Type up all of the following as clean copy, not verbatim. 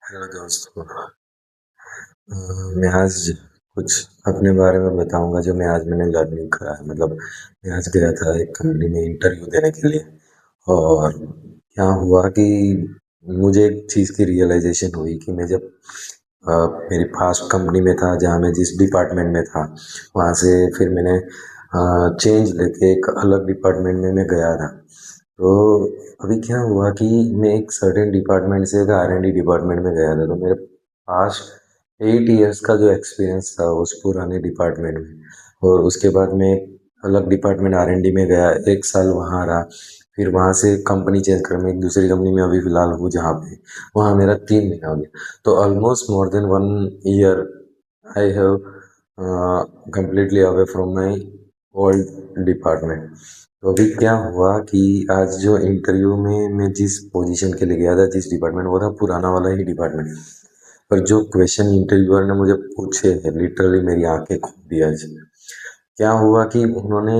Hello दोस्तों। मैं आज कुछ अपने बारे में बताऊंगा जो मैंने लर्निंग करा है। मतलब मैं आज गया था एक कंपनी में इंटरव्यू देने के लिए। और क्या हुआ कि मुझे एक चीज़ की रियलाइजेशन हुई कि मैं जब अ, मेरी फास्ट कंपनी में था जहाँ मैं जिस डिपार्टमेंट में था वहाँ से फिर मैंने चेंज लेके एक अलग डिपार्टमेंट में मैं गया था। तो अभी क्या हुआ कि मैं एक सर्टेन डिपार्टमेंट से एक R&D डिपार्टमेंट में गया था, तो मेरे पास 8 इयर्स का जो एक्सपीरियंस था उस पुराने डिपार्टमेंट में। और उसके बाद मैं एक अलग डिपार्टमेंट R&D में गया, 1 साल वहाँ रहा। फिर वहाँ से कंपनी चेंज कर मैं एक दूसरी कंपनी में अभी फिलहाल हूँ जहाँ पे वहाँ मेरा 3 महीना हो गया। तो almost more than 1 year I have completely away from my old department. तो अभी क्या हुआ कि आज जो इंटरव्यू में मैं जिस पोजीशन के लिए गया था, जिस डिपार्टमेंट, वो था पुराना वाला ही डिपार्टमेंट। पर जो क्वेश्चन इंटरव्यूअर ने मुझे पूछे हैं लिटरली मेरी आंखें खोल दी आज। क्या हुआ कि उन्होंने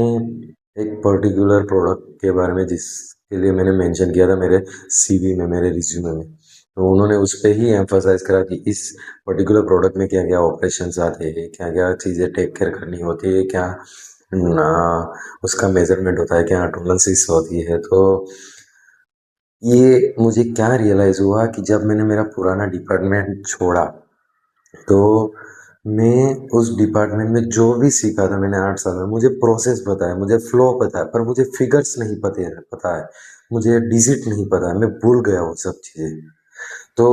एक पर्टिकुलर प्रोडक्ट के बारे में जिसके लिए मैंने मेंशन किया था मेरे सीवी में, मेरे रिज्यूमे में, तो उन्होंने उस पे ही एम्फसाइज करा कि इस पर्टिकुलर प्रोडक्ट में क्या क्या ऑपरेशंस आते हैं, क्या क्या चीज़ें टेक केयर करनी होती है, क्या ना उसका मेजरमेंट होता है, क्या टोलरेंसेस होती है। तो ये मुझे क्या रियलाइज़ हुआ कि जब मैंने मेरा पुराना डिपार्टमेंट छोड़ा, तो मैं उस डिपार्टमेंट में जो भी सीखा था मैंने 8 साल में, मुझे प्रोसेस पता है, मुझे फ्लो पता है, पर मुझे फिगर्स नहीं पता है, मुझे डिजिट नहीं पता है, मैं भूल गया वो सब चीज़ें। तो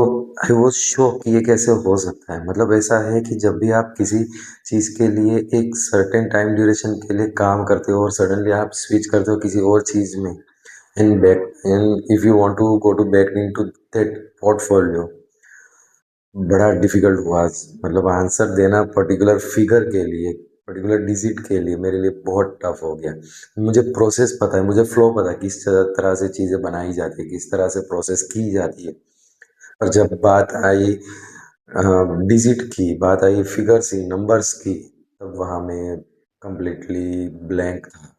आई वॉज शॉक कि ये कैसे हो सकता है। मतलब ऐसा है कि जब भी आप किसी चीज़ के लिए एक सर्टेन टाइम ड्यूरेशन के लिए काम करते हो और सडनली आप स्विच करते हो किसी और चीज़ में, and if you want to go to back into that portfolio, बड़ा डिफिकल्ट हुआ। मतलब आंसर देना पर्टिकुलर फिगर के लिए, पर्टिकुलर डिजिट के लिए मेरे लिए बहुत टफ हो गया। मुझे प्रोसेस पता है, मुझे फ्लो पता है, किस तरह से चीज़ें बनाई जाती है, किस तरह से प्रोसेस की जाती है। पर जब बात आई डिजिट की, बात आई फिगर्स की, नंबर्स की, तब वहाँ मैं कंप्लीटली ब्लैंक था।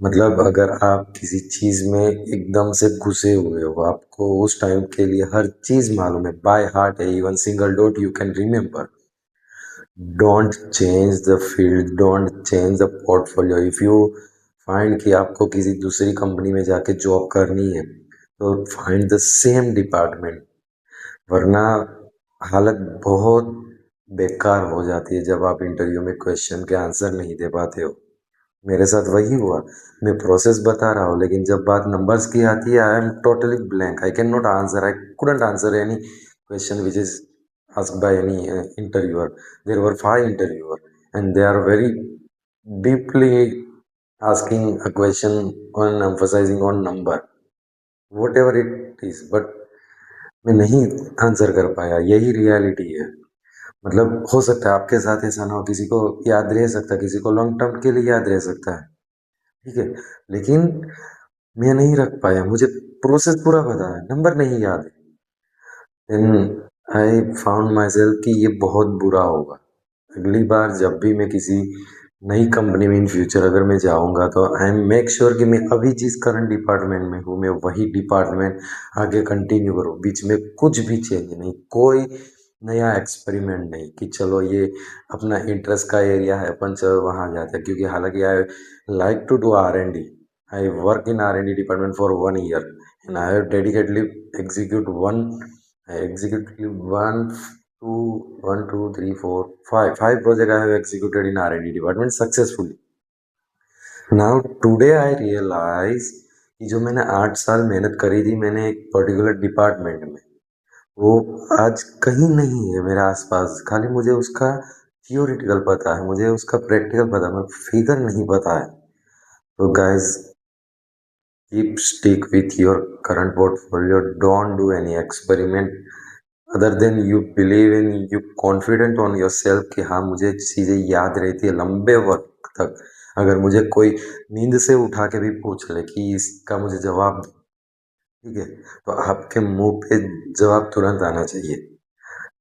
मतलब अगर आप किसी चीज़ में एकदम से घुसे हुए हो, आपको उस टाइम के लिए हर चीज़ मालूम है, बाय हार्ट है, even single dot U can remember, don't change the field, don't change the portfolio. If you find कि आपको किसी दूसरी कंपनी में जाके जॉब करनी है, तो फाइंड द सेम डिपार्टमेंट, वरना हालत बहुत बेकार हो जाती है जब आप इंटरव्यू में क्वेश्चन के आंसर नहीं दे पाते हो। मेरे साथ वही हुआ। मैं प्रोसेस बता रहा हूँ लेकिन जब बात नंबर्स की आती है, I am totally blank, I can not answer, I couldn't answer any question which is asked by any interviewer. There were 5 interviewer and they are very deeply asking a question on emphasizing on number, whatever it is, but मैं नहीं answer कर पाया। यही reality है। मतलब हो सकता है आपके साथ ऐसा ना हो, किसी को याद रह सकता है, किसी को लॉन्ग टर्म के लिए याद रह सकता है, ठीक है, लेकिन मैं नहीं रख पाया। मुझे प्रोसेस पूरा पता है, नंबर नहीं याद है। Then I found myself कि ये बहुत बुरा होगा। अगली बार जब भी मैं किसी नई कंपनी में इन फ्यूचर अगर मैं जाऊंगा, तो आई एम मेक श्योर कि मैं अभी जिस करंट डिपार्टमेंट में हूँ मैं वही डिपार्टमेंट आगे कंटिन्यू करूँ, बीच में कुछ भी चेंज नहीं, कोई नया एक्सपेरिमेंट नहीं कि चलो ये अपना इंटरेस्ट का एरिया है अपन चलो वहाँ जाते हैं। क्योंकि हालांकि I like to do R&D, I work in R&D department for 1 year and I have dedicatedly execute one, I executed one, two, three, four, five project I have executed in R&D department successfully. Now today I realize कि जो मैंने 8 साल मेहनत करी थी मैंने एक particular department में, वो आज कहीं नहीं है मेरे आसपास। खाली मुझे उसका थियोरिटिकल पता है, मुझे उसका प्रैक्टिकल पता है, मगर फिगर नहीं पता है। तो guys, keep stick with your current portfolio, don't do any experiment other than you believe in, you confident on yourself कि हाँ मुझे चीज़ें याद रहती है लंबे वक्त तक। अगर मुझे कोई नींद से उठा के भी पूछ ले कि इसका मुझे जवाब दो, ठीक है, तो आपके मुंह पे जवाब तुरंत आना चाहिए।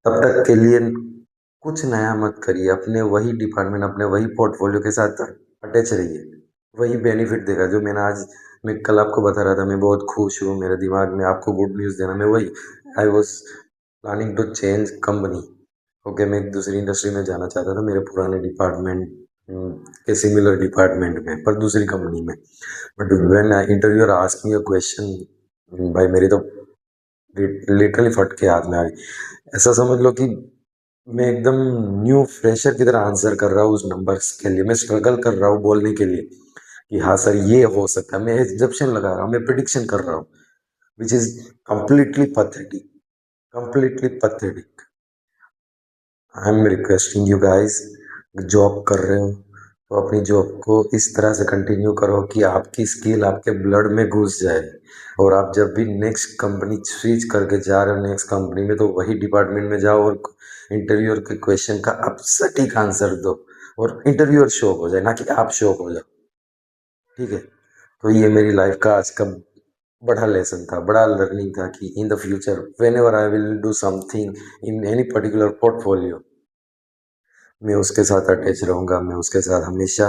तब तक के लिए कुछ नया मत करिए, अपने वही डिपार्टमेंट, अपने वही पोर्टफोलियो के साथ अटैच रहिए। वही बेनिफिट देगा जो मैं कल आपको बता रहा था। मैं बहुत खुश हूँ, मेरे दिमाग में आपको गुड न्यूज़ देना, मैं वही I was planning to change company. Okay, मैं एक दूसरी इंडस्ट्री में जाना चाहता था मेरे पुराने डिपार्टमेंट के सिमिलर डिपार्टमेंट में, पर दूसरी कंपनी में। But when interviewer ask me a question, भाई मेरी तो लिटरली फट के हाथ में आ गई। ऐसा समझ लो कि मैं एकदम न्यू फ्रेशर की तरह आंसर कर रहा हूँ उस नंबर्स के लिए। मैं स्ट्रगल कर रहा हूँ बोलने के लिए कि हाँ सर ये हो सकता है, मैं एग्जप्शन लगा रहा हूँ, मैं प्रिडिक्शन कर रहा हूँ, which is completely pathetic, completely pathetic. I am requesting you guys, job कर रहे हो तो अपनी जॉब को इस तरह से कंटिन्यू करो कि आपकी स्किल आपके ब्लड में घुस जाए, और आप जब भी नेक्स्ट कंपनी स्विच करके जा रहे हो नेक्स्ट कंपनी में, तो वही डिपार्टमेंट में जाओ और इंटरव्यूअर के क्वेश्चन का आप सटीक आंसर दो, और इंटरव्यूअर शॉक हो जाए, ना कि आप शॉक हो जाओ। ठीक है, तो ये मेरी लाइफ का आज का बड़ा लेसन था, बड़ा लर्निंग था कि in the future when ever I will do something in any particular portfolio, मैं उसके साथ अटैच रहूँगा, मैं उसके साथ हमेशा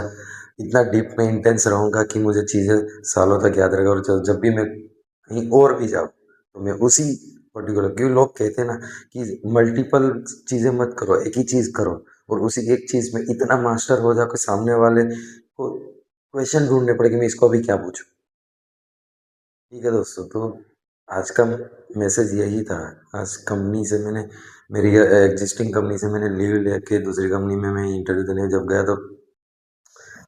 इतना डीप में इंटेंस रहूँगा कि मुझे चीज़ें सालों तक याद रहेगा, और जब जब भी मैं कहीं और भी जाऊँ तो मैं उसी पर्टिकुलर, क्योंकि लोग कहते हैं ना कि मल्टीपल चीज़ें मत करो, एक ही चीज़ करो, और उसी एक चीज़ में इतना मास्टर हो जाओ कि सामने वाले को क्वेश्चन ढूंढने पड़े कि मैं इसको अभी क्या पूछूं। ठीक है दोस्तों, तो आज का मैसेज यही था। आज कंपनी से मैंने, मेरी एग्जिस्टिंग कंपनी से मैंने लीव लेके दूसरी कंपनी में मैं इंटरव्यू देने जब गया, तो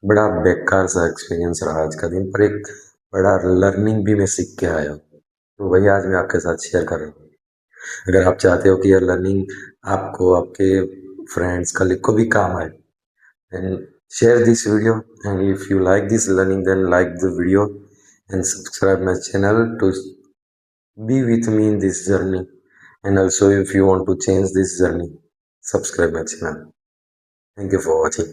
बड़ा बेकार सा एक्सपीरियंस रहा आज का दिन, पर एक बड़ा लर्निंग भी मैं सीख के आया हूँ, तो वही आज मैं आपके साथ शेयर कर रहा हूँ। अगर आप चाहते हो कि यह लर्निंग आपको आपके फ्रेंड्स कलीग को भी काम आए, then share this video, and if you like this learning then like the video and subscribe my channel to be with me in this journey, and also if you want to change this journey, subscribe my channel. Thank you for watching.